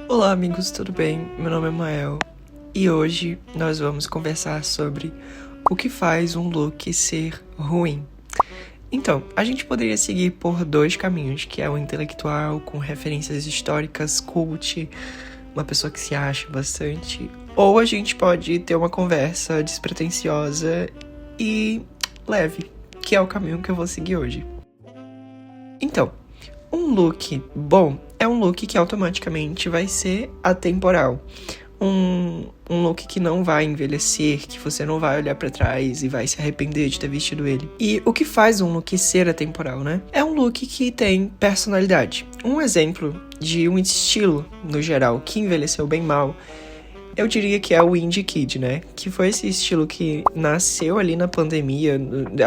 Olá amigos, tudo bem? Meu nome é Mael e hoje nós vamos conversar sobre o que faz um look ser ruim. Então, a gente poderia seguir por dois caminhos, que é o intelectual, com referências históricas, cult, uma pessoa que se acha bastante, ou a gente pode ter uma conversa despretensiosa e leve, que é o caminho que eu vou seguir hoje. Então, um look bom é um look que automaticamente vai ser atemporal. Um look que não vai envelhecer, que você não vai olhar pra trás e vai se arrepender de ter vestido ele. E o que faz um look ser atemporal, né? É um look que tem personalidade. Um exemplo de um estilo, no geral, que envelheceu bem mal, eu diria que é o Indie Kid, né? Que foi esse estilo que nasceu ali na pandemia.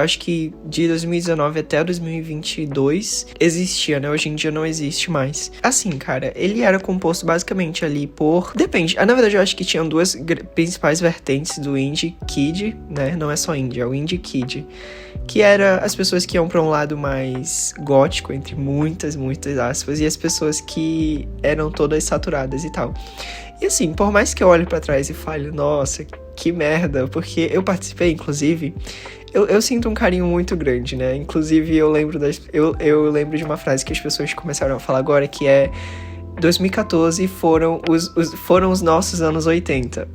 Acho que de 2019 até 2022 existia, né? Hoje em dia não existe mais. Assim, cara, ele era composto basicamente ali por... Depende. Na verdade, eu acho que tinham duas principais vertentes do Indie Kid, né? Não é só Indie, é o Indie Kid. Que era as pessoas que iam pra um lado mais gótico, entre muitas aspas, e as pessoas que eram todas saturadas e tal. E assim, por mais que eu olhe pra trás e fale, nossa, que merda, porque eu participei, inclusive, eu sinto um carinho muito grande, né? Inclusive, eu lembro de uma frase que as pessoas começaram a falar agora, que é 2014 foram os nossos anos 80.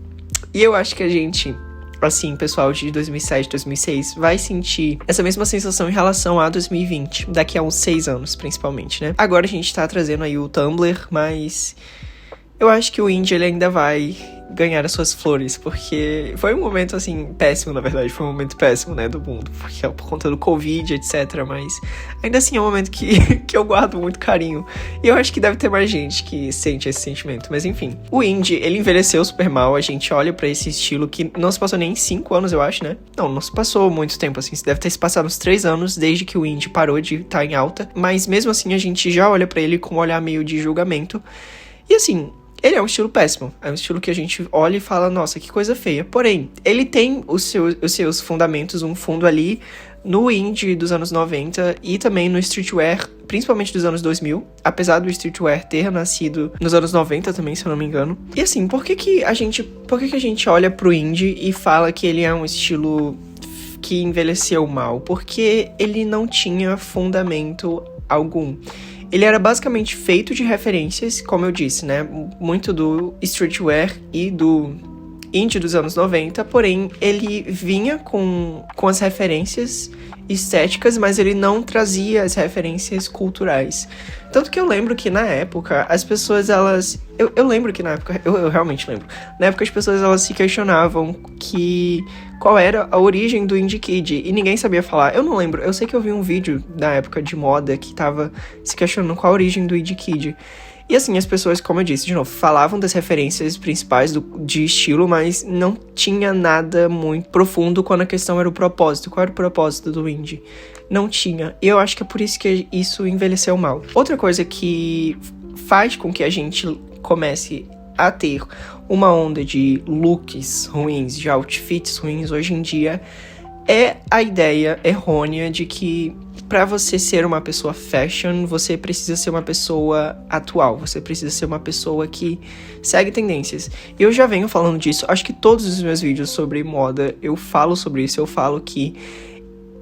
E eu acho que a gente... assim, pessoal de 2007, 2006, vai sentir essa mesma sensação em relação a 2020, daqui a uns 6 anos, principalmente, né? Agora a gente tá trazendo aí o Tumblr, mas eu acho que o indie, ele ainda vai ganhar as suas flores, porque foi um momento, assim, péssimo, na verdade, foi um momento péssimo, né, do mundo, porque é por conta do Covid, etc, mas ainda assim é um momento que eu guardo muito carinho, e eu acho que deve ter mais gente que sente esse sentimento, mas enfim. O indie, ele envelheceu super mal, a gente olha pra esse estilo que não se passou nem 5 anos, eu acho, né? Não se passou muito tempo, assim, deve ter se passado uns 3 anos desde que o indie parou de estar em alta, mas mesmo assim a gente já olha pra ele com um olhar meio de julgamento, e assim... ele é um estilo péssimo, é um estilo que a gente olha e fala, nossa, que coisa feia. Porém, ele tem os seus fundamentos, um fundo ali no indie dos anos 90 e também no streetwear, principalmente dos anos 2000, apesar do streetwear ter nascido nos anos 90 também, se eu não me engano. E assim, por que a gente olha pro indie e fala que ele é um estilo que envelheceu mal? Porque ele não tinha fundamento algum. Ele era basicamente feito de referências, como eu disse, né? Muito do streetwear e do indie dos anos 90, porém ele vinha com as referências estéticas, mas ele não trazia as referências culturais. Tanto que eu lembro que na época as pessoas, elas... Eu lembro que na época, eu realmente lembro. Na época as pessoas, elas se questionavam qual era a origem do Indie Kid, e ninguém sabia falar. Eu não lembro, eu sei que eu vi um vídeo da época de moda que tava se questionando qual a origem do Indie Kid. E assim, as pessoas, como eu disse, de novo, falavam das referências principais de estilo, mas não tinha nada muito profundo quando a questão era o propósito. Qual era o propósito do indie? Não tinha. E eu acho que é por isso que isso envelheceu mal. Outra coisa que faz com que a gente comece a ter uma onda de looks ruins, de outfits ruins hoje em dia, é a ideia errônea de que pra você ser uma pessoa fashion, você precisa ser uma pessoa atual, você precisa ser uma pessoa que segue tendências. E eu já venho falando disso, acho que todos os meus vídeos sobre moda, eu falo sobre isso, eu falo que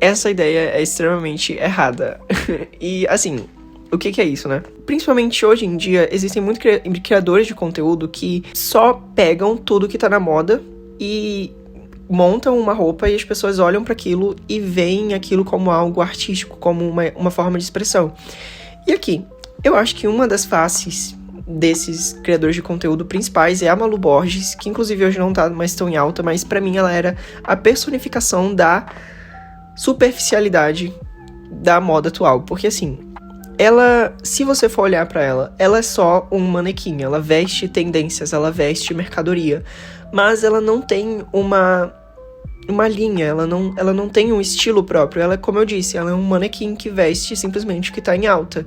essa ideia é extremamente errada. E assim, o que é isso, né? Principalmente hoje em dia, existem muitos criadores de conteúdo que só pegam tudo que tá na moda e montam uma roupa e as pessoas olham para aquilo e veem aquilo como algo artístico, como uma forma de expressão. E aqui, eu acho que uma das faces desses criadores de conteúdo principais é a Malu Borges, que inclusive hoje não tá mais tão em alta, mas pra mim ela era a personificação da superficialidade da moda atual, porque assim, ela, se você for olhar pra ela é só um manequim, ela veste tendências, ela veste mercadoria, mas ela não tem uma linha, ela não tem um estilo próprio, ela, como eu disse, ela é um manequim que veste simplesmente o que tá em alta.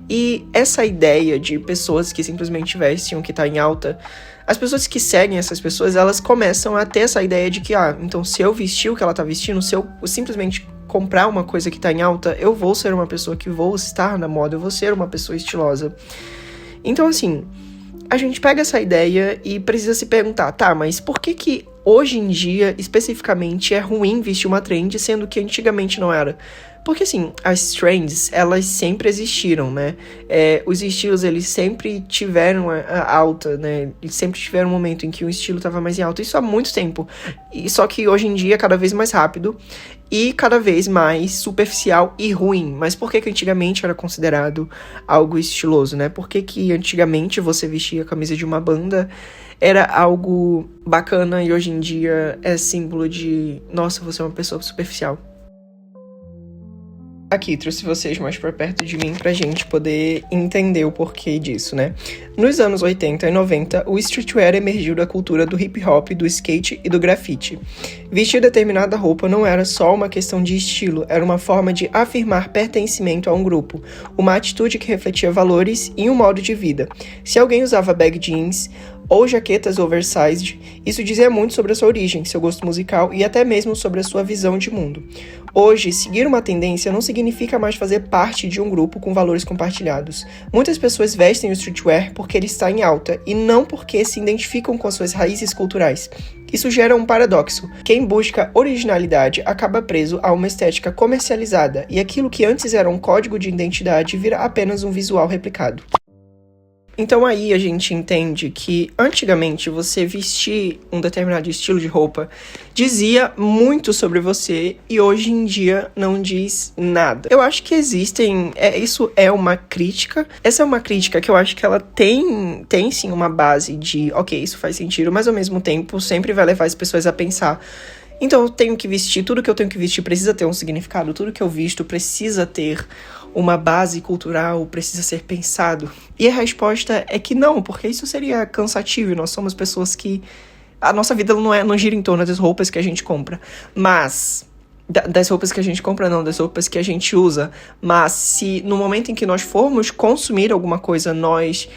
E essa ideia de pessoas que simplesmente vestem o que tá em alta, as pessoas que seguem essas pessoas, elas começam a ter essa ideia de que, então se eu vestir o que ela tá vestindo, se eu simplesmente comprar uma coisa que tá em alta, eu vou ser uma pessoa que vou estar na moda, eu vou ser uma pessoa estilosa. Então, assim, a gente pega essa ideia e precisa se perguntar, tá, mas por que hoje em dia, especificamente, é ruim vestir uma trend, sendo que antigamente não era? Porque, assim, as trends, elas sempre existiram, né? Os estilos, eles sempre tiveram a alta, né? Eles sempre tiveram um momento em que o estilo estava mais em alta. Isso há muito tempo. Só que hoje em dia é cada vez mais rápido e cada vez mais superficial e ruim. Mas por que antigamente era considerado algo estiloso, né? Por que antigamente você vestia a camisa de uma banda era algo bacana e hoje em dia é símbolo de, nossa, você é uma pessoa superficial? Aqui, trouxe vocês mais pra perto de mim pra gente poder entender o porquê disso, né? Nos anos 80 e 90, o streetwear emergiu da cultura do hip hop, do skate e do grafite. Vestir determinada roupa não era só uma questão de estilo, era uma forma de afirmar pertencimento a um grupo, uma atitude que refletia valores e um modo de vida. Se alguém usava bag jeans ou jaquetas oversized, isso dizia muito sobre a sua origem, seu gosto musical e até mesmo sobre a sua visão de mundo. Hoje, seguir uma tendência não significa mais fazer parte de um grupo com valores compartilhados. Muitas pessoas vestem o streetwear porque ele está em alta e não porque se identificam com as suas raízes culturais. Isso gera um paradoxo. Quem busca originalidade acaba preso a uma estética comercializada e aquilo que antes era um código de identidade vira apenas um visual replicado. Então aí a gente entende que antigamente você vestir um determinado estilo de roupa dizia muito sobre você e hoje em dia não diz nada. Eu acho que existem, isso é uma crítica, essa é uma crítica que eu acho que ela tem sim uma base de, ok, isso faz sentido, mas ao mesmo tempo sempre vai levar as pessoas a pensar, então eu tenho que vestir, tudo que eu tenho que vestir precisa ter um significado, tudo que eu visto precisa ter uma base cultural, precisa ser pensado. E a resposta é que não, porque isso seria cansativo. Nós somos pessoas que... A nossa vida não gira em torno das roupas que a gente compra. Mas... Das roupas que a gente compra, não, das roupas que a gente usa. Mas se no momento em que nós formos consumir alguma coisa, nós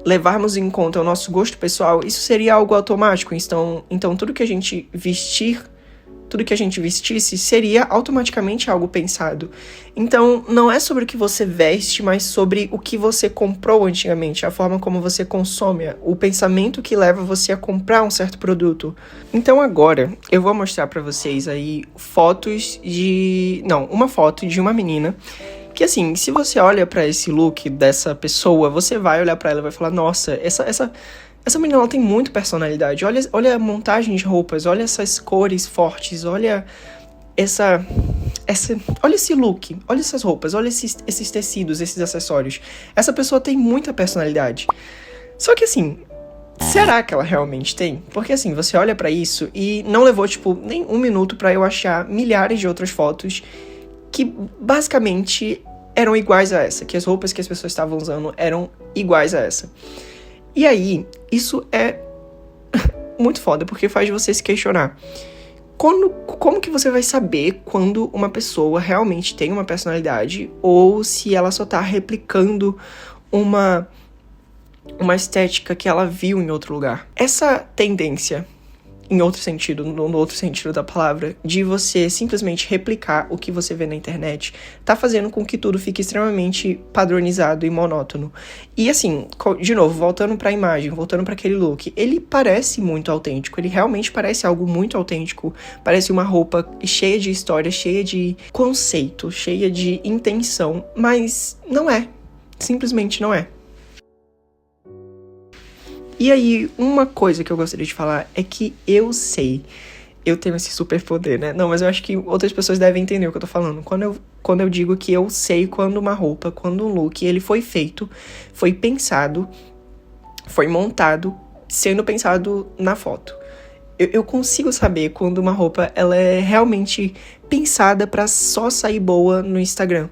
levarmos em conta o nosso gosto pessoal, isso seria algo automático. Então tudo que a gente vestir, tudo que a gente vestisse seria automaticamente algo pensado. Então, não é sobre o que você veste, mas sobre o que você comprou antigamente, a forma como você consome, o pensamento que leva você a comprar um certo produto. Então agora, eu vou mostrar pra vocês aí uma foto de uma menina que, assim, se você olha pra esse look dessa pessoa, você vai olhar pra ela e vai falar, nossa, essa menina, ela tem muita personalidade. Olha a montagem de roupas, olha essas cores fortes, olha olha esse look, olha essas roupas, olha esses tecidos, esses acessórios. Essa pessoa tem muita personalidade. Só que, assim, será que ela realmente tem? Porque, assim, você olha pra isso e não levou, nem um minuto pra eu achar milhares de outras fotos que, basicamente, eram iguais a essa. Que as roupas que as pessoas estavam usando eram iguais a essa. E aí, isso é muito foda, porque faz você se questionar. Como que você vai saber quando uma pessoa realmente tem uma personalidade ou se ela só tá replicando uma estética que ela viu em outro lugar? Essa tendência, em outro sentido, no outro sentido da palavra, de você simplesmente replicar o que você vê na internet, tá fazendo com que tudo fique extremamente padronizado e monótono. E assim, de novo, voltando pra imagem, voltando pra aquele look, ele parece muito autêntico, ele realmente parece algo muito autêntico, parece uma roupa cheia de história, cheia de conceito, cheia de intenção, mas não é, simplesmente não é. E aí, uma coisa que eu gostaria de falar é que eu tenho esse superpoder, né? Não, mas eu acho que outras pessoas devem entender o que eu tô falando. Quando eu digo que eu sei quando uma roupa, quando um look, ele foi feito, foi pensado, foi montado, sendo pensado na foto. Eu consigo saber quando uma roupa, ela é realmente pensada pra só sair boa no Instagram.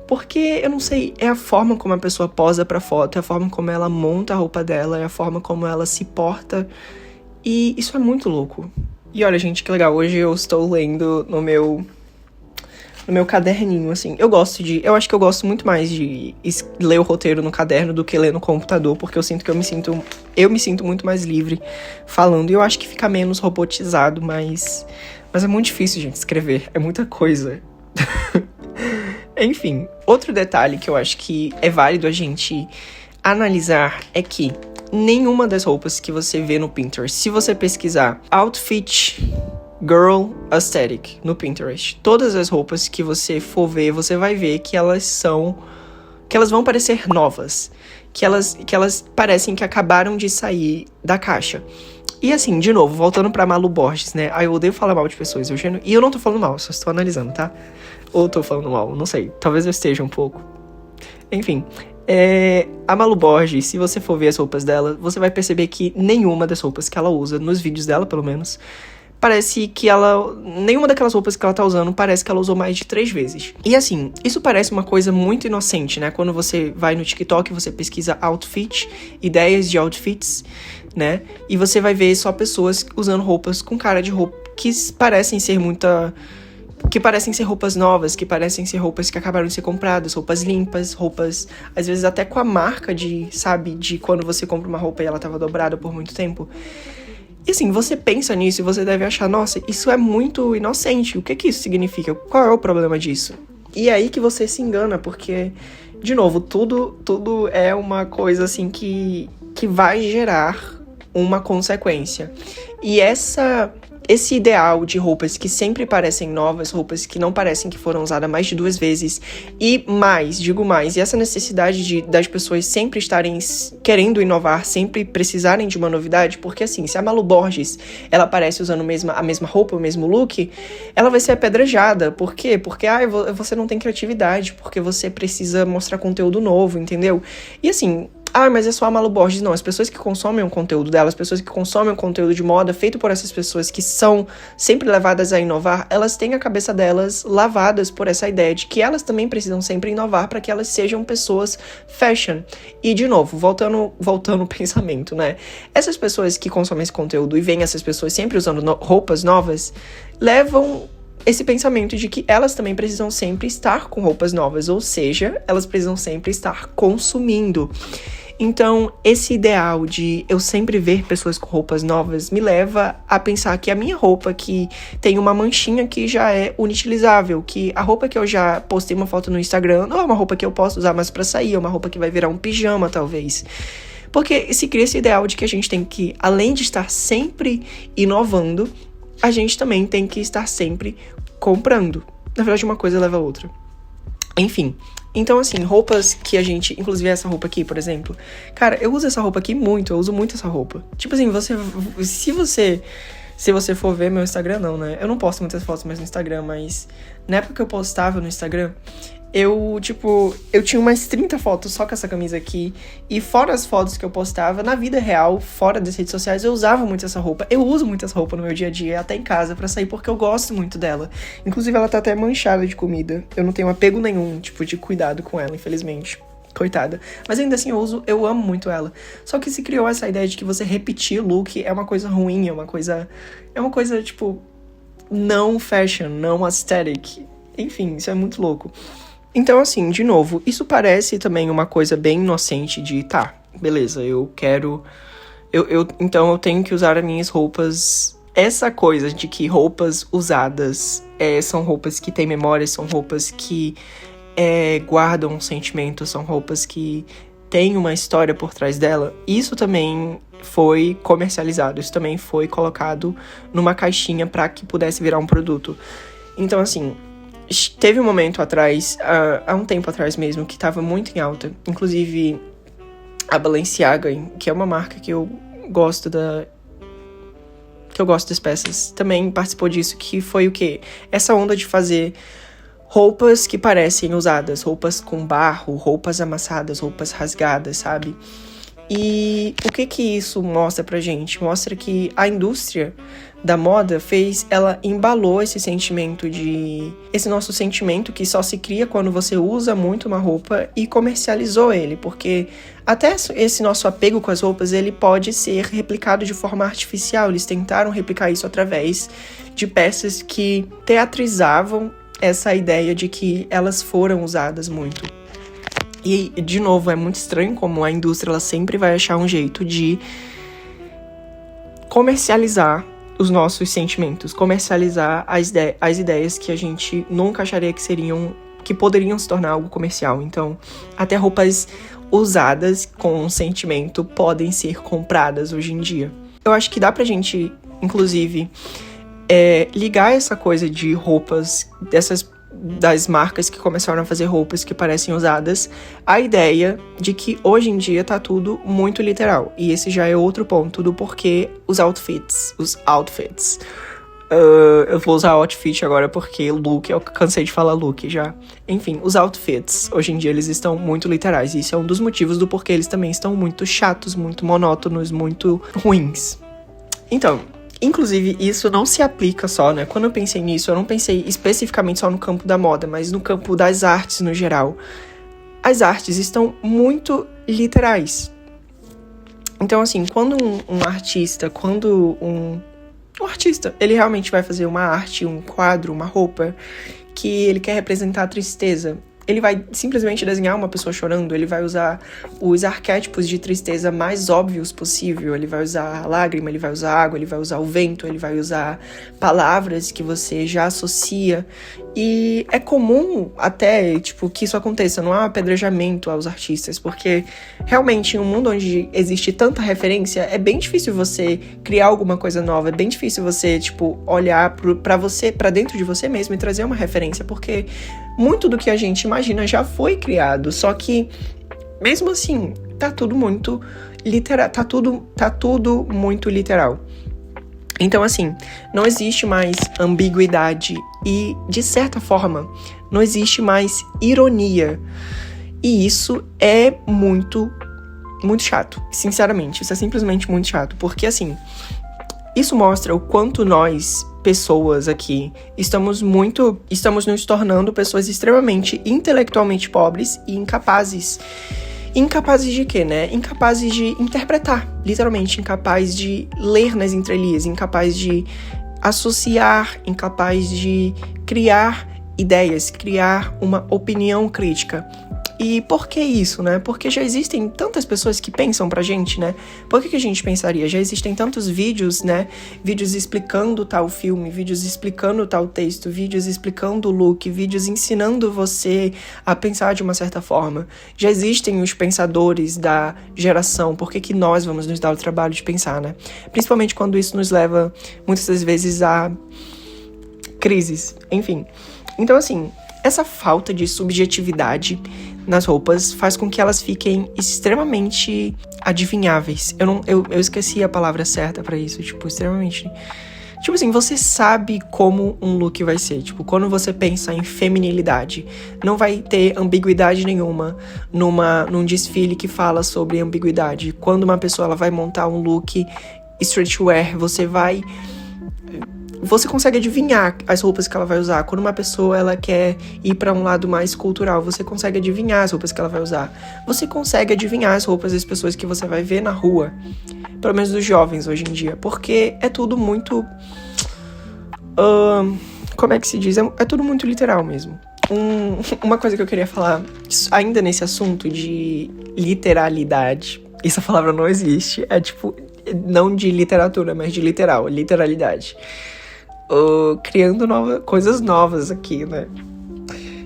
Porque, eu não sei, é a forma como a pessoa posa pra foto, é a forma como ela monta a roupa dela, é a forma como ela se porta. E isso é muito louco. E olha, gente, que legal, hoje eu estou lendo no meu caderninho, assim. Eu acho que eu gosto muito mais de ler o roteiro no caderno do que ler no computador, porque eu sinto que eu me sinto muito mais livre falando. E eu acho que fica menos robotizado, mas é muito difícil, gente, escrever. É muita coisa. Enfim, outro detalhe que eu acho que é válido a gente analisar é que nenhuma das roupas que você vê no Pinterest, se você pesquisar outfit girl aesthetic no Pinterest, todas as roupas que você for ver, você vai ver que elas vão parecer novas, que elas parecem que acabaram de sair da caixa. E assim, de novo, voltando pra Malu Borges, né? Eu odeio falar mal de pessoas, e eu não tô falando mal, só estou analisando, tá? Ou tô falando mal, não sei, talvez eu esteja um pouco. Enfim, a Malu Borges, se você for ver as roupas dela, você vai perceber que nenhuma das roupas que ela usa, nos vídeos dela pelo menos, parece que nenhuma daquelas roupas que ela tá usando parece que ela usou mais de 3 vezes. E assim, isso parece uma coisa muito inocente, né? Quando você vai no TikTok, você pesquisa outfit, ideias de outfits, né? E você vai ver só pessoas usando roupas com cara de roupa que parecem ser roupas novas, que parecem ser roupas que acabaram de ser compradas, roupas limpas, roupas, às vezes até com a marca de quando você compra uma roupa e ela tava dobrada por muito tempo. E assim, você pensa nisso e você deve achar, nossa, isso é muito inocente, o que isso significa? Qual é o problema disso? E é aí que você se engana, porque, de novo, tudo é uma coisa assim que vai gerar uma consequência. E esse ideal de roupas que sempre parecem novas, roupas que não parecem que foram usadas mais de 2 vezes, e essa necessidade das pessoas sempre estarem querendo inovar, sempre precisarem de uma novidade, porque assim, se a Malu Borges, ela aparece usando a mesma roupa, o mesmo look, ela vai ser apedrejada. Por quê? Porque, você não tem criatividade, porque você precisa mostrar conteúdo novo, entendeu? E assim, mas é só a Malu Borges. Não, as pessoas que consomem o conteúdo dela, as pessoas que consomem o conteúdo de moda feito por essas pessoas que são sempre levadas a inovar, elas têm a cabeça delas lavadas por essa ideia de que elas também precisam sempre inovar para que elas sejam pessoas fashion. E, de novo, voltando o pensamento, né? Essas pessoas que consomem esse conteúdo e veem essas pessoas sempre usando roupas novas, levam esse pensamento de que elas também precisam sempre estar com roupas novas, ou seja, elas precisam sempre estar consumindo. Então, esse ideal de eu sempre ver pessoas com roupas novas me leva a pensar que a minha roupa que tem uma manchinha que já é inutilizável, que a roupa que eu já postei uma foto no Instagram não é uma roupa que eu posso usar mais pra sair, é uma roupa que vai virar um pijama, talvez. Porque se cria esse ideal de que a gente tem que, além de estar sempre inovando, a gente também tem que estar sempre comprando. Na verdade, uma coisa leva a outra. Enfim, então assim, roupas que a gente... Inclusive essa roupa aqui, por exemplo. Cara, eu uso essa roupa aqui muito, eu uso muito essa roupa. Tipo assim, se você for ver meu Instagram, não, né? Eu não posto muitas fotos mais no Instagram, mas na época que eu postava no Instagram, eu tinha umas 30 fotos só com essa camisa aqui. E fora as fotos que eu postava, na vida real, fora das redes sociais, eu usava muito essa roupa. Eu uso muito essa roupa no meu dia a dia, até em casa, pra sair, porque eu gosto muito dela. Inclusive, ela tá até manchada de comida. Eu não tenho apego nenhum, de cuidado com ela, infelizmente. Coitada. Mas ainda assim, eu amo muito ela. Só que se criou essa ideia de que você repetir look é uma coisa ruim, é uma coisa, não fashion, não aesthetic. Enfim, isso é muito louco. Então, assim, de novo, isso parece também uma coisa bem inocente de, beleza, então eu tenho que usar as minhas roupas. Essa coisa de que roupas usadas são roupas que têm memória, são roupas que guardam um sentimento, são roupas que têm uma história por trás dela, isso também foi comercializado, isso também foi colocado numa caixinha para que pudesse virar um produto. Então, assim, teve um momento atrás, há um tempo atrás mesmo, que estava muito em alta. Inclusive, a Balenciaga, que é uma marca que eu gosto das peças, também participou disso, que foi o quê? Essa onda de fazer roupas que parecem usadas, roupas com barro, roupas amassadas, roupas rasgadas, sabe? E o que isso mostra pra gente? Mostra que a indústria da moda ela embalou esse nosso sentimento que só se cria quando você usa muito uma roupa e comercializou ele, porque até esse nosso apego com as roupas, ele pode ser replicado de forma artificial. Eles tentaram replicar isso através de peças que teatrizavam essa ideia de que elas foram usadas muito. E, de novo, é muito estranho como a indústria ela sempre vai achar um jeito de comercializar os nossos sentimentos, comercializar as ideias que a gente nunca acharia que poderiam se tornar algo comercial. Então, até roupas usadas com um sentimento podem ser compradas hoje em dia. Eu acho que dá pra gente, inclusive, ligar essa coisa de roupas, das marcas que começaram a fazer roupas que parecem usadas, a ideia de que hoje em dia tá tudo muito literal. E esse já é outro ponto do porquê os outfits. Eu vou usar outfit agora porque look, eu cansei de falar look já. Enfim, os outfits, hoje em dia eles estão muito literais. E isso é um dos motivos do porquê eles também estão muito chatos, muito monótonos, muito ruins. Então, inclusive, isso não se aplica só, né? Quando eu pensei nisso, eu não pensei especificamente só no campo da moda, mas no campo das artes no geral. As artes estão muito literais. Então, assim, quando um artista, ele realmente vai fazer uma arte, um quadro, uma roupa, que ele quer representar a tristeza, ele vai simplesmente desenhar uma pessoa chorando, ele vai usar os arquétipos de tristeza mais óbvios possível, ele vai usar a lágrima, ele vai usar a água, ele vai usar o vento, ele vai usar palavras que você já associa. E é comum até, que isso aconteça, não há um apedrejamento aos artistas, porque realmente em um mundo onde existe tanta referência, é bem difícil você criar alguma coisa nova, é bem difícil você, olhar pra dentro de você mesmo e trazer uma referência, porque muito do que a gente imagina já foi criado, só que, mesmo assim, tá tudo muito literal, tá tudo muito literal. Então, assim, não existe mais ambiguidade e, de certa forma, não existe mais ironia. E isso é muito, muito chato. Sinceramente, isso é simplesmente muito chato. Porque, assim, isso mostra o quanto nós, pessoas aqui, estamos nos tornando pessoas extremamente intelectualmente pobres e incapazes. Incapazes de quê, né? Incapazes de interpretar, literalmente, incapazes de ler nas entrelinhas, incapazes de associar, incapazes de criar ideias, criar uma opinião crítica. E por que isso, né? Porque já existem tantas pessoas que pensam pra gente, né? Por que a gente pensaria? Já existem tantos vídeos, né? Vídeos explicando tal filme, vídeos explicando tal texto, vídeos explicando o look, vídeos ensinando você a pensar de uma certa forma. Já existem os pensadores da geração. Por que nós vamos nos dar o trabalho de pensar, né? Principalmente quando isso nos leva, muitas das vezes, a crises. Enfim. Então, assim, essa falta de subjetividade nas roupas faz com que elas fiquem extremamente adivinháveis. Eu esqueci a palavra certa pra isso, extremamente... assim, você sabe como um look vai ser. Quando você pensa em feminilidade, não vai ter ambiguidade nenhuma num desfile que fala sobre ambiguidade. Quando uma pessoa ela vai montar um look streetwear, você consegue adivinhar as roupas que ela vai usar. Quando uma pessoa ela quer ir para um lado mais cultural, você consegue adivinhar as roupas que ela vai usar. Você consegue adivinhar as roupas das pessoas que você vai ver na rua. Pelo menos dos jovens hoje em dia. Porque é tudo muito... como é que se diz? É tudo muito literal mesmo. Uma coisa que eu queria falar, ainda nesse assunto de literalidade. Essa palavra não existe. É não de literatura, mas de literalidade. Criando coisas novas aqui, né?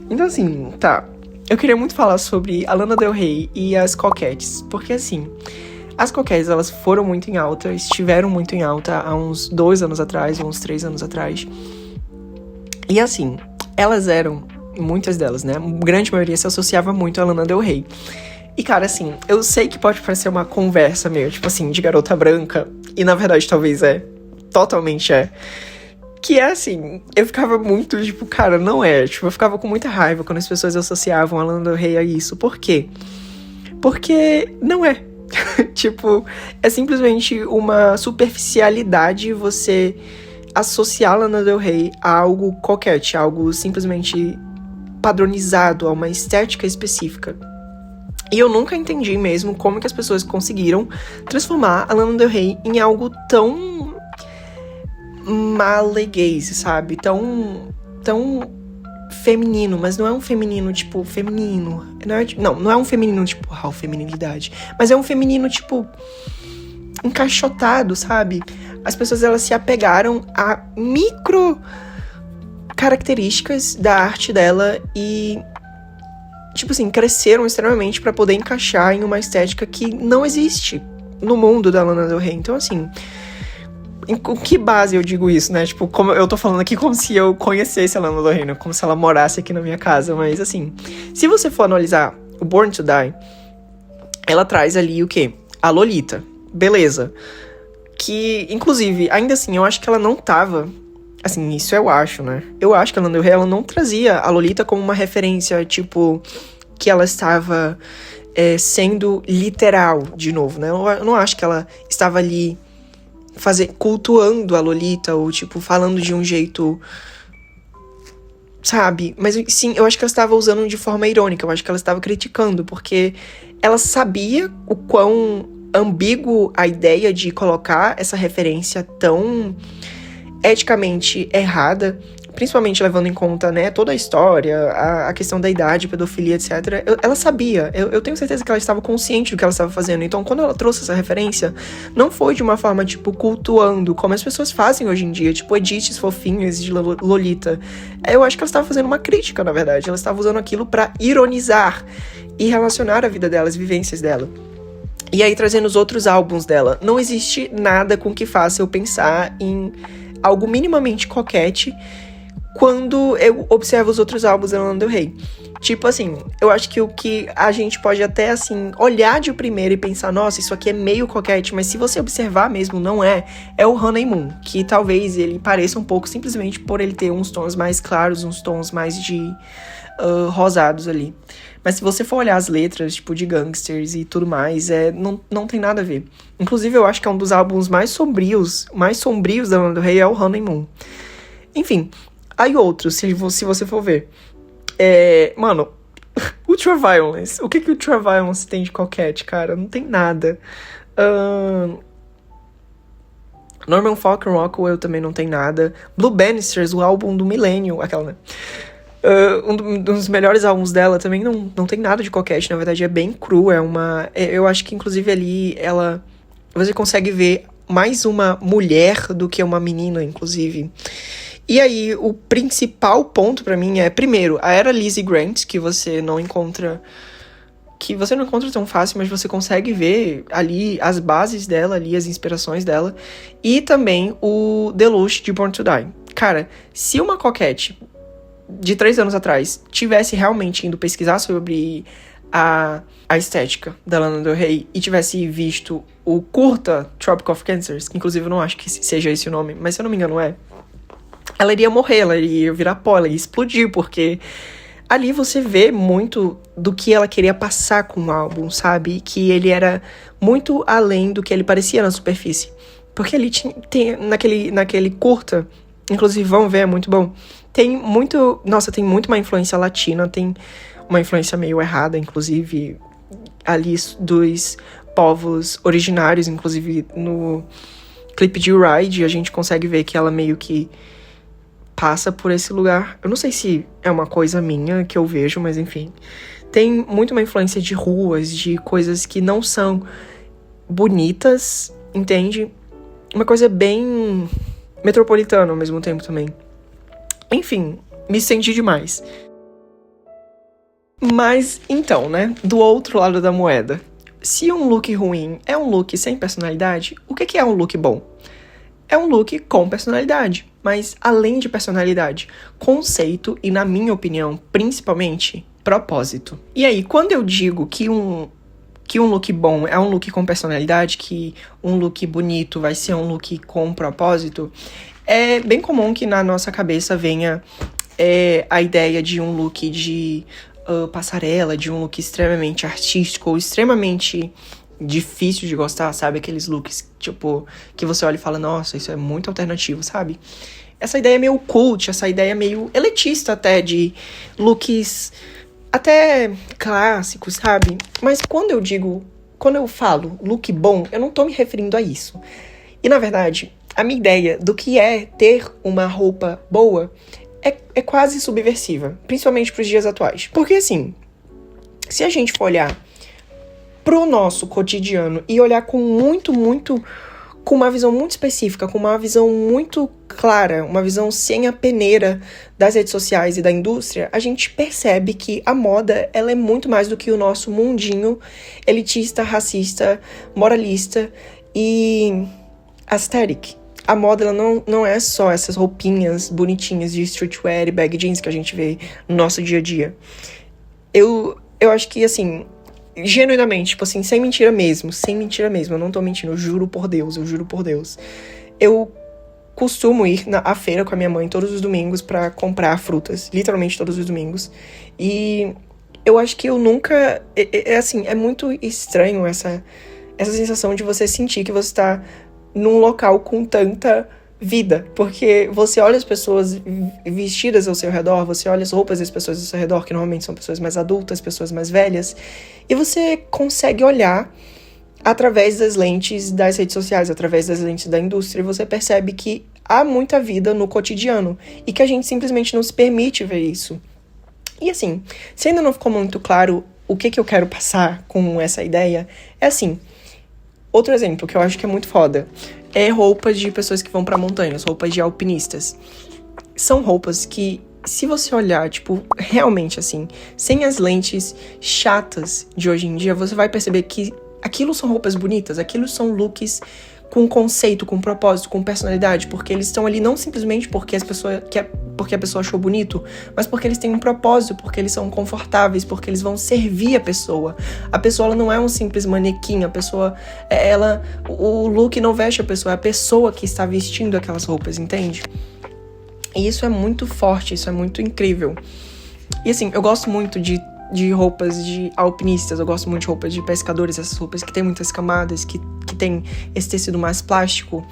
Então, assim, tá. Eu queria muito falar sobre a Lana Del Rey e as coquettes. Porque, assim, as coquettes, elas foram muito em alta, estiveram muito em alta há uns 2 anos atrás, uns 3 anos atrás. E, assim, elas eram, muitas delas, né? A grande maioria se associava muito a Lana Del Rey. E, cara, assim, eu sei que pode parecer uma conversa meio, de garota branca. E, na verdade, talvez totalmente é. Que é assim, eu ficava muito, cara, não é. Eu ficava com muita raiva quando as pessoas associavam a Lana Del Rey a isso. Por quê? Porque não é. É simplesmente uma superficialidade você associar a Lana Del Rey a algo coquete, algo simplesmente padronizado, a uma estética específica. E eu nunca entendi mesmo como que as pessoas conseguiram transformar a Lana Del Rey em algo tão maleguês, sabe? Tão feminino, mas não é um feminino, feminino. Não é um feminino, feminilidade. Mas é um feminino, encaixotado, sabe? As pessoas, elas se apegaram a micro características da arte dela e, tipo assim, cresceram extremamente pra poder encaixar em uma estética que não existe no mundo da Lana Del Rey. Então, assim, com que base eu digo isso, né? Tipo, como eu tô falando aqui como se eu conhecesse a Lana Del Rey, né? Como se ela morasse aqui na minha casa. Mas, assim, se você for analisar o Born to Die, ela traz ali o quê? A Lolita. Beleza. Que, inclusive, ainda assim, eu acho que ela não tava... Assim, isso eu acho, né? Eu acho que a Lana Del Rey, ela não trazia a Lolita como uma referência, tipo, que ela estava sendo literal, de novo, né? Eu não acho que ela estava ali cultuando a Lolita, ou, tipo, falando de um jeito, sabe? Mas, sim, eu acho que ela estava usando de forma irônica, eu acho que ela estava criticando, porque ela sabia o quão ambíguo a ideia de colocar essa referência tão eticamente errada, principalmente levando em conta, né, toda a história, a questão da idade, pedofilia, etc. Ela sabia, eu tenho certeza que ela estava consciente do que ela estava fazendo. Então, quando ela trouxe essa referência, não foi de uma forma, tipo, cultuando, como as pessoas fazem hoje em dia, tipo, edits fofinhos de Lolita. Eu acho que ela estava fazendo uma crítica, na verdade. Ela estava usando aquilo pra ironizar e relacionar a vida dela, as vivências dela. E aí, trazendo os outros álbuns dela, não existe nada com que faça eu pensar em algo minimamente coquete quando eu observo os outros álbuns da Lana Del Rey. Tipo assim, eu acho que o que a gente pode até, assim, olhar de primeiro e pensar, nossa, isso aqui é meio coquete, mas se você observar mesmo, não é o Honeymoon, que talvez ele pareça um pouco simplesmente por ele ter uns tons mais claros, uns tons mais de rosados ali. Mas se você for olhar as letras, tipo, de Gangsters e tudo mais, não tem nada a ver. Inclusive, eu acho que é um dos álbuns mais sombrios da Lana Del Rey é o Honeymoon. Enfim, aí outros, se você for ver. Mano, Ultraviolence. O que Ultraviolence tem de coquete, cara? Não tem nada. Norman Falcon Rockwell também não tem nada. Blue Bannisters, o álbum do milênio, aquela, né? Um dos melhores álbuns dela também não tem nada de coquete, na verdade é bem cru, eu acho que inclusive ali você consegue ver mais uma mulher do que uma menina, inclusive. E aí, o principal ponto pra mim primeiro, a era Lizzie Grant, que você não encontra tão fácil, mas você consegue ver ali as bases dela, ali as inspirações dela, e também o Deluxe de Born to Die. Cara, se uma coquete de 3 anos atrás tivesse realmente indo pesquisar sobre a estética da Lana Del Rey e tivesse visto o curta Tropic of Cancers, que inclusive eu não acho que seja esse o nome, mas se eu não me engano ela iria morrer, ela iria virar pó, ela ia explodir, porque ali você vê muito do que ela queria passar com o álbum, sabe? Que ele era muito além do que ele parecia na superfície. Porque ele tem naquele curta, inclusive vão ver, é muito bom. Tem muito uma influência latina, tem uma influência meio errada, inclusive, ali dos povos originários, inclusive no clipe de Ride, a gente consegue ver que ela meio que passa por esse lugar. Eu não sei se é uma coisa minha que eu vejo, mas enfim. Tem muito uma influência de ruas, de coisas que não são bonitas, entende? Uma coisa bem metropolitana ao mesmo tempo também. Enfim, me senti demais. Mas, então, né, do outro lado da moeda. Se um look ruim é um look sem personalidade, o que é um look bom? É um look com personalidade, mas além de personalidade, conceito e, na minha opinião, principalmente, propósito. E aí, quando eu digo que um look bom é um look com personalidade, que um look bonito vai ser um look com propósito, é bem comum que na nossa cabeça venha a ideia de um look de passarela, de um look extremamente artístico ou extremamente difícil de gostar, sabe? Aqueles looks, tipo, que você olha e fala, nossa, isso é muito alternativo, sabe? Essa ideia meio cult, essa ideia meio elitista até, de looks até clássicos, sabe? Mas quando eu falo look bom, eu não tô me referindo a isso. E, na verdade, a minha ideia do que é ter uma roupa boa é quase subversiva, principalmente pros dias atuais. Porque, assim, se a gente for olhar pro nosso cotidiano e olhar com muito, muito com uma visão muito específica, com uma visão muito clara, uma visão sem a peneira das redes sociais e da indústria, a gente percebe que a moda, ela é muito mais do que o nosso mundinho elitista, racista, moralista e aesthetic. A moda, ela não é só essas roupinhas bonitinhas de streetwear e bag jeans que a gente vê no nosso dia a dia. Eu acho que, assim, genuinamente, tipo assim, sem mentira mesmo, eu não tô mentindo, eu juro por Deus. Eu costumo ir à feira com a minha mãe todos os domingos pra comprar frutas, literalmente todos os domingos, e eu acho que eu nunca, assim, é muito estranho essa sensação de você sentir que você tá num local com tanta vida, porque você olha as pessoas vestidas ao seu redor, você olha as roupas das pessoas ao seu redor, que normalmente são pessoas mais adultas, pessoas mais velhas, e você consegue olhar através das lentes das redes sociais, através das lentes da indústria, e você percebe que há muita vida no cotidiano, e que a gente simplesmente não se permite ver isso. E assim, se ainda não ficou muito claro o que eu quero passar com essa ideia, é assim, outro exemplo que eu acho que é muito foda é roupas de pessoas que vão pra montanhas, roupas de alpinistas. São roupas que, se você olhar, tipo, realmente assim, sem as lentes chatas de hoje em dia, você vai perceber que aquilo são roupas bonitas, aquilo são looks com conceito, com propósito, com personalidade, porque eles estão ali não simplesmente porque a pessoa achou bonito, mas porque eles têm um propósito, porque eles são confortáveis, porque eles vão servir a pessoa. A pessoa, ela não é um simples manequim, a pessoa, o look não veste a pessoa, é a pessoa que está vestindo aquelas roupas, entende? E isso é muito forte, isso é muito incrível. E assim, eu gosto muito de roupas de alpinistas, eu gosto muito de roupas de pescadores, essas roupas que tem muitas camadas, que tem esse tecido mais plástico.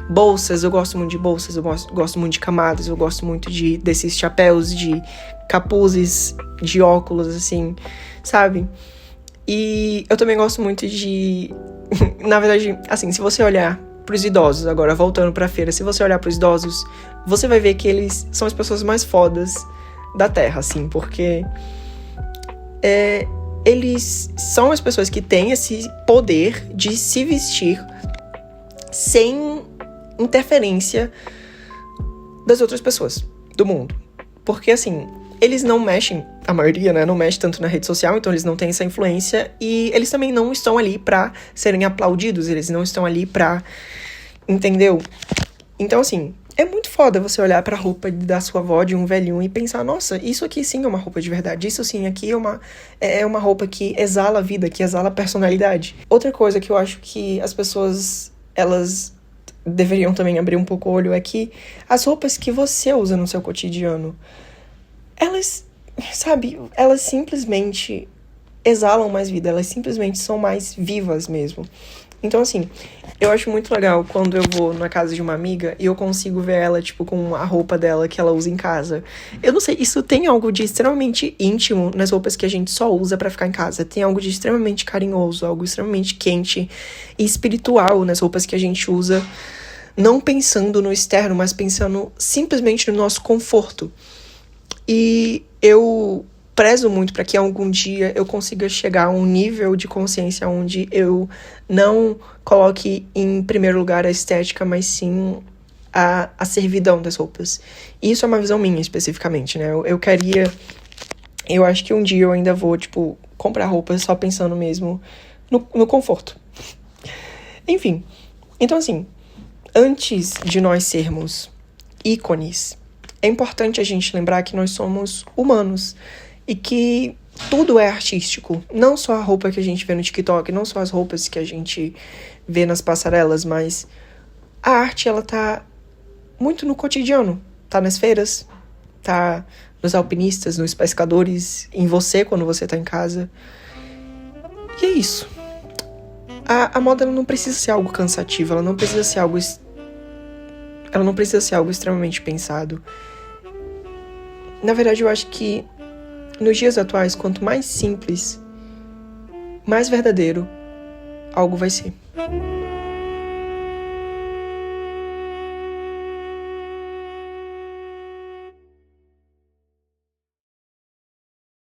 Bolsas, eu gosto muito de bolsas, eu gosto muito de camadas, eu gosto muito desses chapéus, de capuzes, de óculos, assim, sabe? E eu também gosto muito de... Na verdade, assim, se você olhar pros idosos, agora voltando pra feira, se você olhar pros idosos, você vai ver que eles são as pessoas mais fodas da Terra, assim, porque eles são as pessoas que têm esse poder de se vestir sem interferência das outras pessoas do mundo. Porque, assim, eles não mexem, a maioria, né, não mexe tanto na rede social, então eles não têm essa influência, e eles também não estão ali pra serem aplaudidos, eles não estão ali pra... Entendeu? Então, assim, é muito foda você olhar pra roupa da sua avó, de um velhinho, e pensar, nossa, isso aqui sim é uma roupa de verdade, isso sim aqui é uma roupa que exala a vida, que exala a personalidade. Outra coisa que eu acho que as pessoas, elas deveriam também abrir um pouco o olho é que as roupas que você usa no seu cotidiano, elas, sabe, elas simplesmente exalam mais vida, elas simplesmente são mais vivas mesmo. Então, assim, eu acho muito legal quando eu vou na casa de uma amiga e eu consigo ver ela, tipo, com a roupa dela que ela usa em casa. Eu não sei, isso tem algo de extremamente íntimo nas roupas que a gente só usa pra ficar em casa. Tem algo de extremamente carinhoso, algo extremamente quente e espiritual nas roupas que a gente usa, não pensando no externo, mas pensando simplesmente no nosso conforto. E eu prezo muito para que algum dia eu consiga chegar a um nível de consciência onde eu não coloque em primeiro lugar a estética, mas sim a servidão das roupas. E isso é uma visão minha, especificamente, né? Eu acho que um dia eu ainda vou, tipo, comprar roupas só pensando mesmo no conforto. Enfim, então assim, antes de nós sermos ícones, é importante a gente lembrar que nós somos humanos e que tudo é artístico. Não só a roupa que a gente vê no TikTok, não só as roupas que a gente vê nas passarelas, mas a arte, ela tá muito no cotidiano. Tá nas feiras, tá nos alpinistas, nos pescadores, em você quando você tá em casa. E é isso. A moda, ela não precisa ser algo cansativo, ela não precisa ser algo extremamente pensado. Na verdade, eu acho que nos dias atuais, quanto mais simples, mais verdadeiro algo vai ser.